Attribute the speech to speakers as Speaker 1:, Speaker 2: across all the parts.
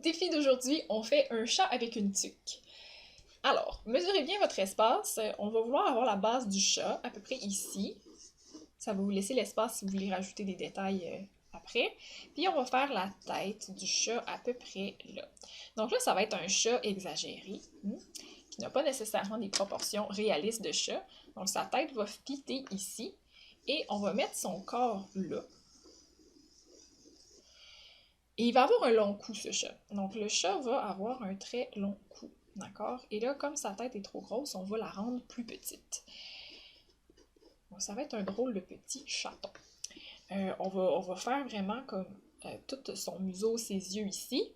Speaker 1: Défi d'aujourd'hui, on fait un chat avec une tuque. Alors, mesurez bien votre espace. On va vouloir avoir la base du chat, à peu près ici. Ça va vous laisser l'espace si vous voulez rajouter des détails après. Puis on va faire la tête du chat à peu près là. Donc là, ça va être un chat exagéré, qui n'a pas nécessairement des proportions réalistes de chat. Donc sa tête va fitter ici. Et on va mettre son corps là. Et il va avoir un long cou, ce chat. Donc le chat va avoir un très long cou. D'accord? Et là, comme sa tête est trop grosse, on va la rendre plus petite. Donc ça va être un drôle de petit chaton. On va faire vraiment comme tout son museau, ses yeux ici.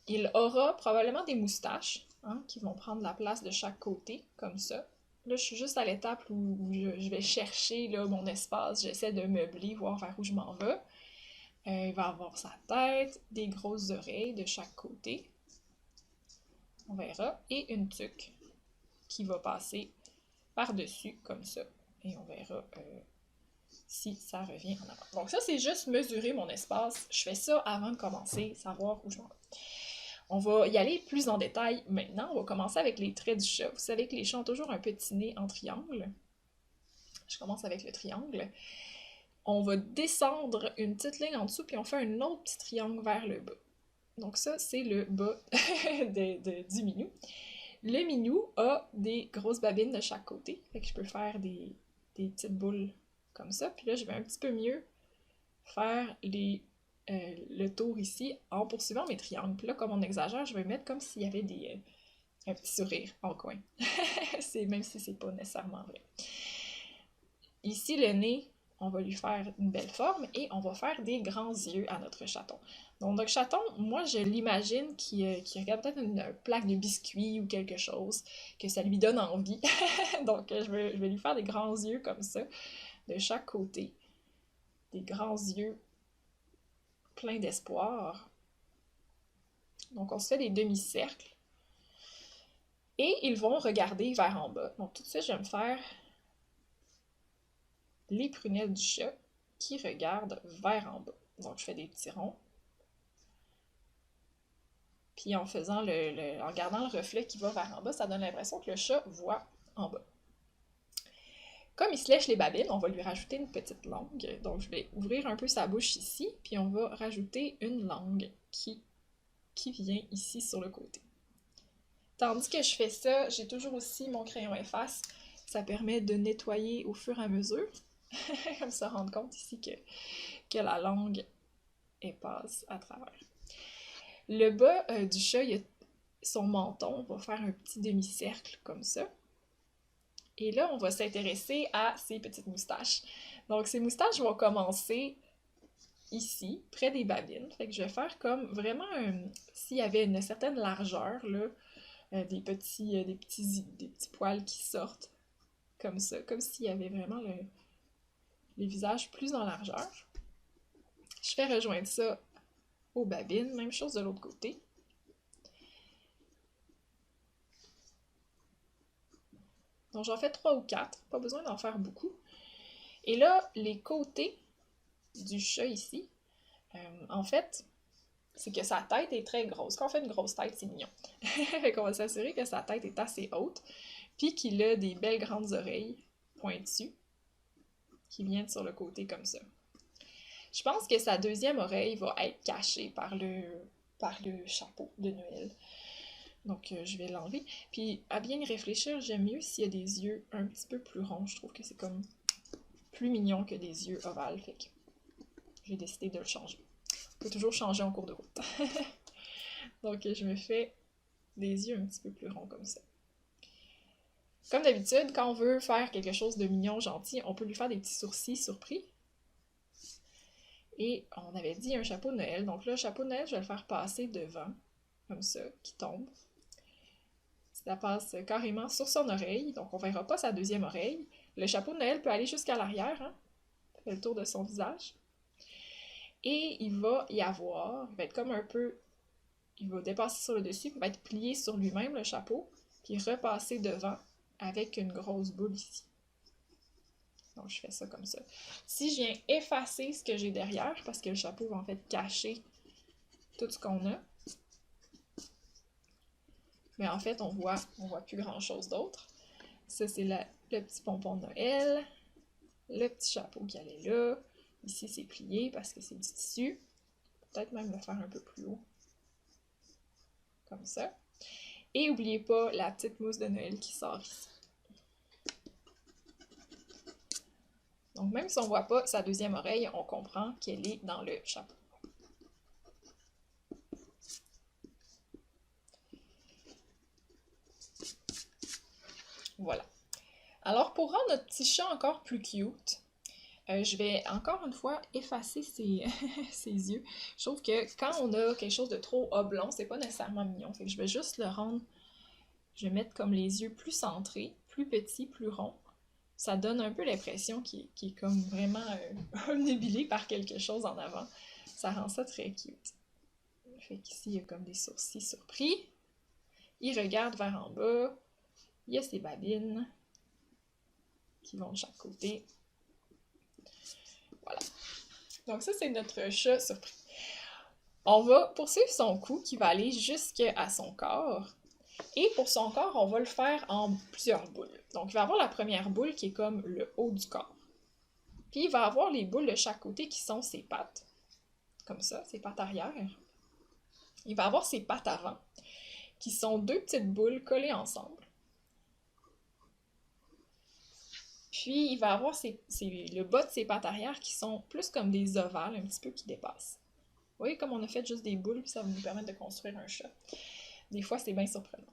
Speaker 1: Il aura probablement des moustaches qui vont prendre la place de chaque côté, comme ça. Là, je suis juste à l'étape où je vais chercher là, mon espace. J'essaie de meubler, voir vers où je m'en vais. Il va avoir sa tête, des grosses oreilles de chaque côté. On verra. Et une tuque qui va passer par-dessus, comme ça. Et on verra si ça revient en avant. Donc ça, c'est juste mesurer mon espace. Je fais ça avant de commencer, savoir où je m'en vais. On va y aller plus en détail maintenant. On va commencer avec les traits du chat. Vous savez que les chats ont toujours un petit nez en triangle. Je commence avec le triangle. On va descendre une petite ligne en dessous, puis on fait un autre petit triangle vers le bas. Donc ça, c'est le bas du minou. Le minou a des grosses babines de chaque côté. Fait que je peux faire des petites boules comme ça. Puis là, je vais un petit peu mieux faire le tour ici en poursuivant mes triangles. Puis là, comme on exagère, je vais mettre comme s'il y avait un petit sourire en coin. Même si c'est pas nécessairement vrai. Ici, le nez, on va lui faire une belle forme et on va faire des grands yeux à notre chaton. Donc, notre chaton, moi, je l'imagine qui regarde peut-être une plaque de biscuits ou quelque chose, que ça lui donne envie. Donc, je vais lui faire des grands yeux comme ça, de chaque côté. Des grands yeux pleins d'espoir. Donc, on se fait des demi-cercles. Et ils vont regarder vers en bas. Donc, tout de suite, je vais me faire les prunelles du chat qui regardent vers en bas. Donc, je fais des petits ronds. Puis en faisant en regardant le reflet qui va vers en bas, ça donne l'impression que le chat voit en bas. Comme il se lèche les babines, on va lui rajouter une petite langue. Donc je vais ouvrir un peu sa bouche ici, puis on va rajouter une langue qui vient ici sur le côté. Tandis que je fais ça, j'ai toujours aussi mon crayon efface. Ça permet de nettoyer au fur et à mesure. Comme se rendre compte ici que la langue passe à travers. Le bas du chat, il y a son menton. On va faire un petit demi-cercle comme ça. Et là, on va s'intéresser à ses petites moustaches. Donc, ces moustaches vont commencer ici, près des babines. Fait que je vais faire comme vraiment s'il y avait une certaine largeur, là, des petits poils qui sortent comme ça, comme s'il y avait vraiment les visages plus en largeur. Je fais rejoindre ça aux babines, même chose de l'autre côté. Donc j'en fais 3 ou 4, pas besoin d'en faire beaucoup. Et là, les côtés du chat ici, en fait, c'est que sa tête est très grosse. Quand on fait une grosse tête, c'est mignon. Fait qu'on va s'assurer que sa tête est assez haute, puis qu'il a des belles grandes oreilles pointues qui viennent sur le côté comme ça. Je pense que sa deuxième oreille va être cachée par le chapeau de Noël. Donc, je vais l'enlever. Puis, à bien y réfléchir, j'aime mieux s'il y a des yeux un petit peu plus ronds. Je trouve que c'est comme plus mignon que des yeux ovales. Fait que j'ai décidé de le changer. On peut toujours changer en cours de route. Donc, je me fais des yeux un petit peu plus ronds comme ça. Comme d'habitude, quand on veut faire quelque chose de mignon, gentil, on peut lui faire des petits sourcils surpris. Et on avait dit un chapeau de Noël. Donc là, le chapeau de Noël, je vais le faire passer devant, comme ça, qui tombe. Ça passe carrément sur son oreille, donc on ne verra pas sa deuxième oreille. Le chapeau de Noël peut aller jusqu'à l'arrière, ça fait le tour de son visage. Et il va y avoir, il va être comme un peu, il va dépasser sur le dessus, il va être plié sur lui-même le chapeau, puis repasser devant avec une grosse boule ici. Donc je fais ça comme ça. Si je viens effacer ce que j'ai derrière, parce que le chapeau va en fait cacher tout ce qu'on a, Mais en fait, on voit plus grand-chose d'autre. Ça, c'est le petit pompon de Noël. Le petit chapeau qui allait là. Ici, c'est plié parce que c'est du tissu. Peut-être même le faire un peu plus haut. Comme ça. Et n'oubliez pas la petite mousse de Noël qui sort ici. Donc même si on ne voit pas sa deuxième oreille, on comprend qu'elle est dans le chapeau. Voilà. Alors pour rendre notre petit chat encore plus cute, je vais encore une fois effacer ses, ses yeux. Je trouve que quand on a quelque chose de trop oblong, c'est pas nécessairement mignon. Fait que je vais juste le rendre, je vais mettre comme les yeux plus centrés, plus petits, plus ronds. Ça donne un peu l'impression qu'il est comme vraiment omnubilé par quelque chose en avant. Ça rend ça très cute. Fait qu'ici, il y a comme des sourcils surpris. Il regarde vers en bas. Il y a ses babines qui vont de chaque côté. Voilà. Donc ça, c'est notre chat surpris. On va poursuivre son cou qui va aller jusqu'à son corps. Et pour son corps, on va le faire en plusieurs boules. Donc il va avoir la première boule qui est comme le haut du corps. Puis il va avoir les boules de chaque côté qui sont ses pattes. Comme ça, ses pattes arrière. Il va avoir ses pattes avant, qui sont deux petites boules collées ensemble. Puis il va avoir le bas de ses pattes arrière qui sont plus comme des ovales, un petit peu qui dépassent. Vous voyez comme on a fait juste des boules, puis ça va nous permettre de construire un chat. Des fois, c'est bien surprenant.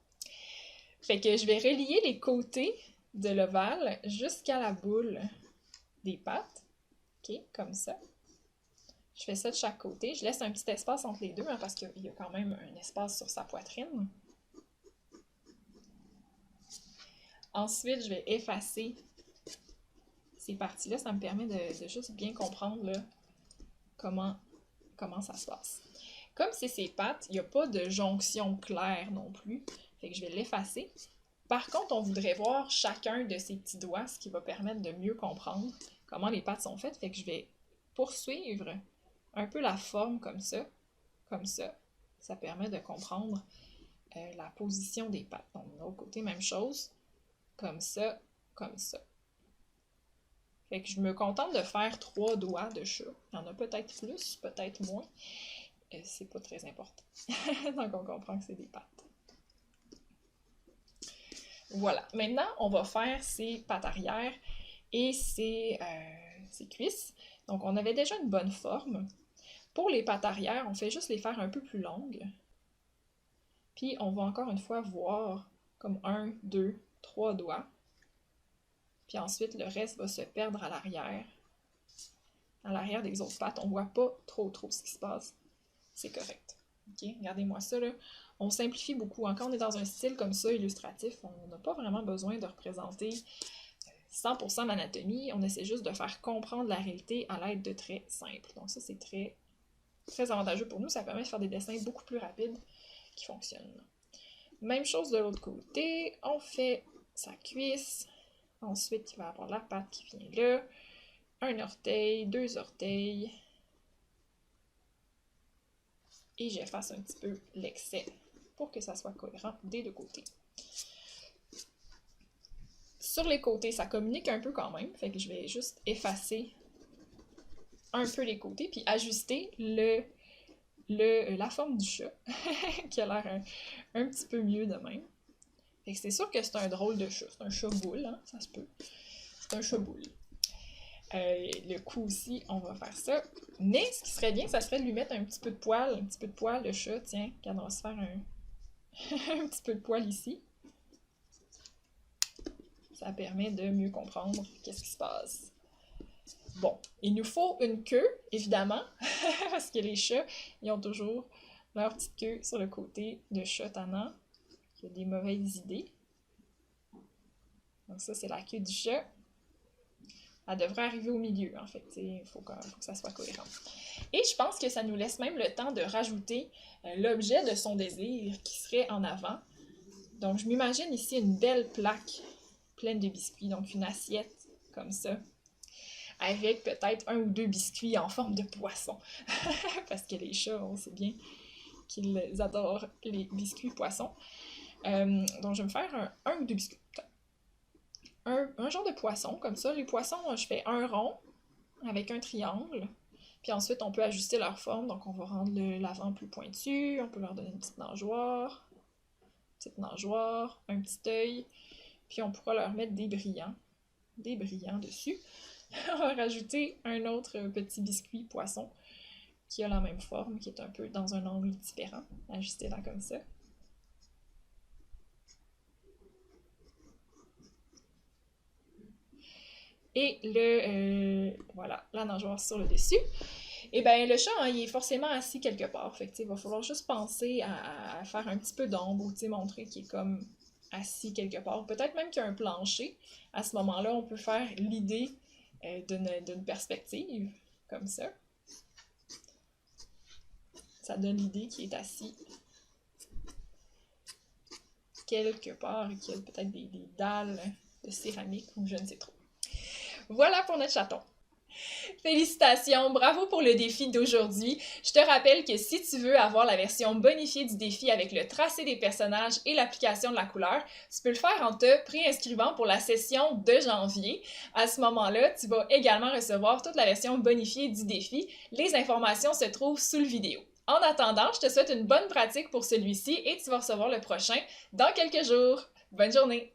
Speaker 1: Fait que je vais relier les côtés de l'ovale jusqu'à la boule des pattes. OK, comme ça. Je fais ça de chaque côté. Je laisse un petit espace entre les deux, hein, parce qu'il y a quand même un espace sur sa poitrine. Ensuite, je vais effacer ces parties-là. Ça me permet de juste bien comprendre là, comment ça se passe. Comme c'est ses pattes, il n'y a pas de jonction claire non plus. Fait que je vais l'effacer. Par contre, on voudrait voir chacun de ces petits doigts, ce qui va permettre de mieux comprendre comment les pattes sont faites. Fait que je vais poursuivre un peu la forme comme ça. Comme ça. Ça permet de comprendre la position des pattes. Donc, de l'autre côté, même chose. Comme ça, comme ça. Fait que je me contente de faire 3 doigts de chat. Il y en a peut-être plus, peut-être moins. C'est pas très important. Donc, on comprend que c'est des pattes. Voilà. Maintenant, on va faire ses pattes arrière et ses cuisses. Donc, on avait déjà une bonne forme. Pour les pattes arrière, on fait juste les faire un peu plus longues. Puis, on va encore une fois voir comme 1, 2, 3 doigts. Puis ensuite, le reste va se perdre à l'arrière. À l'arrière des autres pattes, on ne voit pas trop ce qui se passe. C'est correct. OK? Regardez-moi ça, là. On simplifie beaucoup. Quand on est dans un style comme ça, illustratif, on n'a pas vraiment besoin de représenter 100% l'anatomie. On essaie juste de faire comprendre la réalité à l'aide de traits simples. Donc ça, c'est très, très avantageux pour nous. Ça permet de faire des dessins beaucoup plus rapides qui fonctionnent. Même chose de l'autre côté. On fait sa cuisse. Ensuite, il va avoir la patte qui vient là. Un orteil, 2 orteils. Et j'efface un petit peu l'excès pour que ça soit cohérent des deux côtés. Sur les côtés, ça communique un peu quand même, fait que je vais juste effacer un peu les côtés, puis ajuster la forme du chat, qui a l'air un petit peu mieux de même. Fait que c'est sûr que c'est un drôle de chat, c'est un chat boule, hein, ça se peut. C'est un chat boule. Le cou aussi, on va faire ça. Mais ce qui serait bien, ça serait de lui mettre un petit peu de poil, le chat, tiens, quand on va se faire un petit peu de poil ici. Ça permet de mieux comprendre qu'est-ce qui se passe. Bon, il nous faut une queue, évidemment, parce que les chats, ils ont toujours leur petite queue sur le côté de chat tannant. Il y a des mauvaises idées. Donc ça, c'est la queue du chat. Elle devrait arriver au milieu, en fait. Il faut que ça soit cohérent. Et je pense que ça nous laisse même le temps de rajouter l'objet de son désir qui serait en avant. Donc, je m'imagine ici une belle plaque pleine de biscuits, donc une assiette comme ça, avec peut-être 1 ou 2 biscuits en forme de poisson. Parce que les chats, on sait bien qu'ils adorent les biscuits poissons. Donc, je vais me faire un ou deux biscuits. Un genre de poisson, comme ça. Les poissons, je fais un rond avec un triangle. Puis ensuite, on peut ajuster leur forme. Donc, on va rendre l'avant plus pointu. On peut leur donner une petite nageoire, un petit œil. Puis on pourra leur mettre des brillants dessus. On va rajouter un autre petit biscuit poisson qui a la même forme, qui est un peu dans un angle différent, ajusté là comme ça. Et voilà, la nageoire sur le dessus. Et bien, le chat, hein, il est forcément assis quelque part. Fait que, il va falloir juste penser à faire un petit peu d'ombre ou montrer qu'il est comme assis quelque part. Peut-être même qu'il y a un plancher. À ce moment-là, on peut faire l'idée d'une perspective, comme ça. Ça donne l'idée qu'il est assis quelque part et qu'il y a peut-être des dalles de céramique ou je ne sais trop. Voilà pour notre chaton. Félicitations, bravo pour le défi d'aujourd'hui. Je te rappelle que si tu veux avoir la version bonifiée du défi avec le tracé des personnages et l'application de la couleur, tu peux le faire en te préinscrivant pour la session de janvier. À ce moment-là, tu vas également recevoir toute la version bonifiée du défi. Les informations se trouvent sous le vidéo. En attendant, je te souhaite une bonne pratique pour celui-ci et tu vas recevoir le prochain dans quelques jours. Bonne journée!